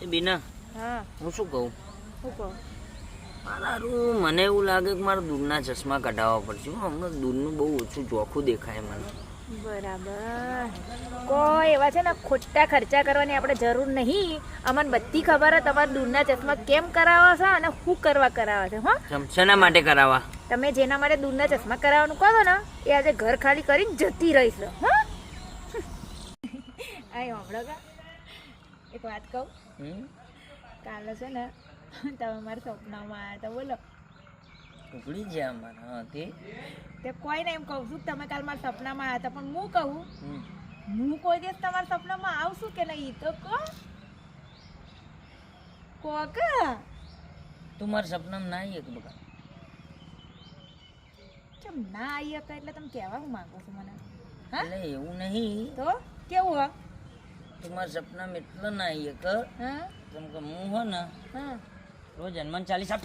એ બીના, હા હું શું કહું? શું કહું? મારું મને એવું લાગે કે મારે દૂરના ચશ્મા કઢાવવા પડશે. હમણાં દૂરનું બહુ ઓછું ચોખ્ખું દેખાય મને. બરાબર. કોઈ એવા છે ને ખોટા ખર્ચા કરવાની આપણે જરૂર નહીં. અમને બધી ખબર છે તમારે દૂરના ચશ્મા કેમ કરાવવા છે અને શું કરવા કરાવવા છે. હા, શેના માટે કરાવવા? તમે જેના માટે દૂરના ચશ્મા કરાવવાનું કહો ને એ આજે ઘર ખાલી કરીને જતી રહીશ. હા આ હમણાં કા એક વાત કહું. કાલે છે ને તમે મારા સપનામાં આવ્યા હતા. બોલો ઉકળી જાય મારા તે કોઈ ને એમ કહું છું કે તમે કાલ મારા સપનામાં આવ્યા હતા. પણ હું કહું હું કોઈ દિવસ તમારા સપનામાં આવશું કે નહીં તો કે તું મારા સપનામાં ના આવી એક બકા. કેમ ના આવી હતા એટલે તમે કહેવા હું માંગો છો મને? હા એટલે એવું નહીં તો કેવું હા? તું મારા સપનામાં એટલો ના આવી એક હા કેમ કે હું હો ને હા રોજ હનુમાન ચાલીસા